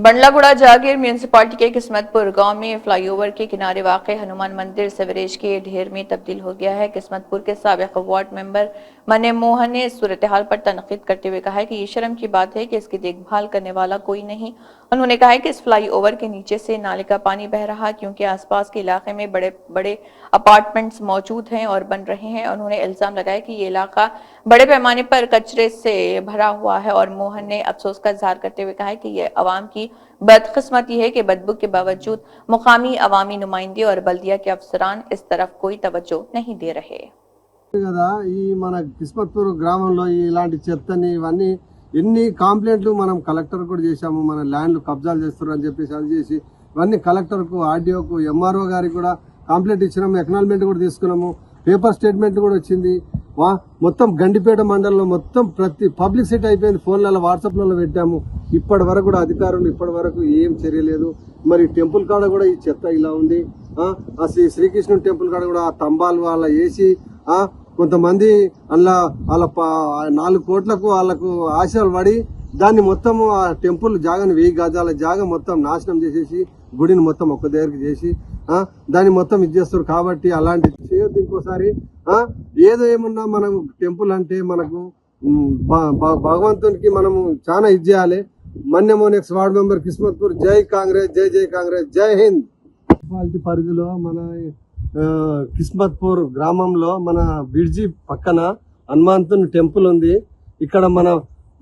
बंडलागुड़ा जागीर municipality के किस्मतपुर गांव में फ्लाईओवर के किनारे वाक़े हनुमान मंदिर सीवरेज के ढेर में तब्दील हो गया है। किस्मतपुर के साबिक़ वार्ड मेंबर मने मोहन ने इस सूरत हाल पर तनकीद करते हुए कहा है कि ये शर्म की बात है कि इसकी देखभाल करने वाला कोई नहीं। उन्होंने कहा है कि इस फ्लाईओवर के नीचे से नाले का पानी बह रहा है क्योंकि आसपास के इलाके में बड़े बड़े अपार्टमेंट्स मौजूद हैं और बन रहे हैं। उन्होंने इल्जाम लगाया कि ये इलाका बड़े पैमाने पर कचरे से भरा हुआ है और मोहन ने अफसोस का इजहार करते हुए कहा है कि यह अवाम की बदकिस्मती है कि बदबू के बावजूद मुकामी अवामी नुमाइंदे और बल्दिया के अफसरान इस तरफ कोई तवज्जो नहीं दे रहे। కదా ఈ మన కిస్మత్పూర్ గ్రామంలో ఇలాంటి చెత్తని ఇవన్నీ ఎన్ని కంప్లైంట్లు మనం కలెక్టర్ కూడా చేశాము. మన ల్యాండ్లు కబ్జాలు చేస్తున్నారు అని చెప్పేసి అది చేసి ఇవన్నీ కలెక్టర్కు ఆర్డీఓకు ఎంఆర్ఓ గారికి కూడా కంప్లైంట్ ఇచ్చినాము. ఎక్నాలజ్మెంట్ కూడా తీసుకున్నాము. పేపర్ స్టేట్మెంట్ కూడా వచ్చింది. మొత్తం గండిపేట మండలంలో మొత్తం ప్రతి పబ్లిసిటీ అయిపోయింది. ఫోన్లలో వాట్సాప్లలో పెట్టాము. ఇప్పటి వరకు కూడా అధికారులు ఇప్పటి వరకు ఏం చర్యలేదు. మరి టెంపుల్ కాడ కూడా ఈ చెత్త ఇలా ఉంది. శ్రీకృష్ణుని టెంపుల్ కాడ కూడా ఆ తంబాలు అలా వేసి కొంతమంది అలా వాళ్ళ 4 కోట్లకు వాళ్ళకు ఆశలు పడి దాన్ని మొత్తం ఆ టెంపుల్ జాగాని 1000 గజాల జాగా మొత్తం నాశనం చేసేసి గుడిని మొత్తం ఒక్క దగ్గరికి చేసి దాన్ని మొత్తం ఇచ్చేస్తారు. కాబట్టి అలాంటి చేయొద్దు ఇంకోసారి. ఏదో ఏమన్నా మనం టెంపుల్ అంటే మనకు భగవంతునికి మనము చాలా ఇచ్చేయాలి. మన్యమో నెక్స్ట్ వార్డ్ మెంబర్ కిస్మత్పూర్. జై కాంగ్రెస్, జై జై కాంగ్రెస్, జై హింద్. మున్సిపాలిటీ పరిధిలో మన కిస్మత్పూర్ గ్రామంలో మన బ్రిడ్జి పక్కన హనుమంతుని టెంపుల్ ఉంది. ఇక్కడ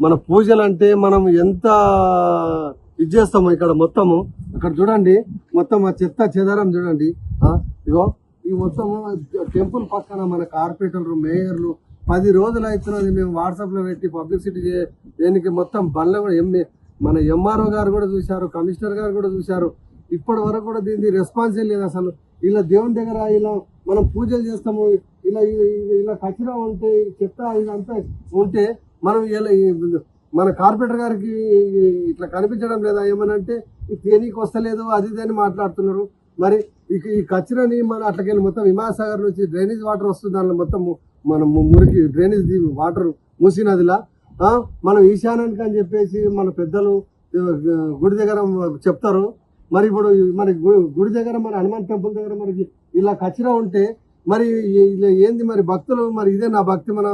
మన పూజలు అంటే మనం ఎంత ఇది చేస్తాము. ఇక్కడ మొత్తము అక్కడ చూడండి, మొత్తం ఆ చెత్త చెదారం చూడండి. ఇగో ఈ మొత్తము టెంపుల్ పక్కన మన కార్పొరేటర్లు, మేయర్లు 10 రోజులు అవుతున్నది. మేము వాట్సాప్ లో పెట్టి పబ్లిసిటీ దేనికి మొత్తం బండ్ల కూడా మన ఎంఆర్ఓ గారు కూడా చూశారు, కమిషనర్ గారు కూడా చూశారు. ఇప్పటి వరకు కూడా దీనికి రెస్పాన్సే లేదు అసలు. ఇలా దేవుని దగ్గర ఇలా మనం పూజలు చేస్తాము, ఇలా కచరా ఉంటే చెత్త ఇదంతా ఉంటే మనం ఇలా మన కార్పొరేటర్ గారికి ఇట్లా కనిపించడం లేదా ఏమనంటే తేనీకి వస్తలేదు అది అని మాట్లాడుతున్నారు. మరి ఈ కచరాని మన అట్లకెళ్ళి మొత్తం హిమాసాగర్ నుంచి డ్రైనేజ్ వాటర్ వస్తుంది. దానిలో మొత్తం మనం మురికి డ్రైనేజ్ వాటర్ మూసీ నదిలా మనం ఈశాన్యానికి అని చెప్పేసి మన పెద్దలు గుడి దగ్గర చెప్తారు. మరి ఇప్పుడు మరి గుడి దగ్గర మన హనుమాన్ టెంపుల్ దగ్గర మనకి ఇలా కచరా ఉంటే మరి ఏంది మరి భక్తులు మరి ఇదే నా భక్తి. మన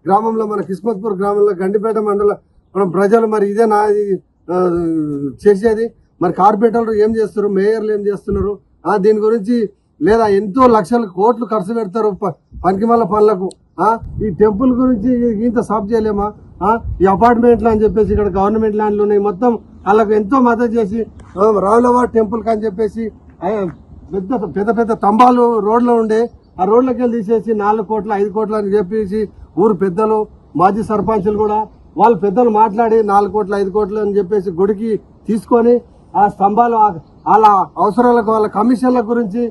గ్రామంలో మన కిస్మత్పూర్ గ్రామంలో గండిపేట మండల మనం ప్రజలు మరి ఇదే నా చేసేది. మరి కార్పొరేటర్లు ఏం చేస్తున్నారు, మేయర్లు ఏం చేస్తున్నారు దీని గురించి లేదా ఎంతో లక్షల కోట్లు ఖర్చు పెడతారు పనికిమాల పనులకు. ఈ టెంపుల్ గురించి ఇంత సాఫ్ చేయలేమా? ఈ అపార్ట్మెంట్లు అని చెప్పేసి ఇక్కడ గవర్నమెంట్ ల్యాండ్లు ఉన్నాయి. మొత్తం వాళ్ళకు ఎంతో మద్దతు చేసి రావులవాడ టెంపుల్ అని చెప్పేసి పెద్ద పెద్ద తంబాలు రోడ్లో ఉండే ఆ రోడ్లకి వెళ్ళి తీసేసి 4 కోట్ల 5 కోట్ల అని చెప్పేసి ఊరు పెద్దలు, మాజీ సర్పంచులు కూడా వాళ్ళు పెద్దలు మాట్లాడి 4 కోట్ల 5 కోట్లు అని చెప్పేసి గుడికి తీసుకొని ఆ స్తంభాలు వాళ్ళ అవసరాలకు వాళ్ళ కమిషన్ల గురించి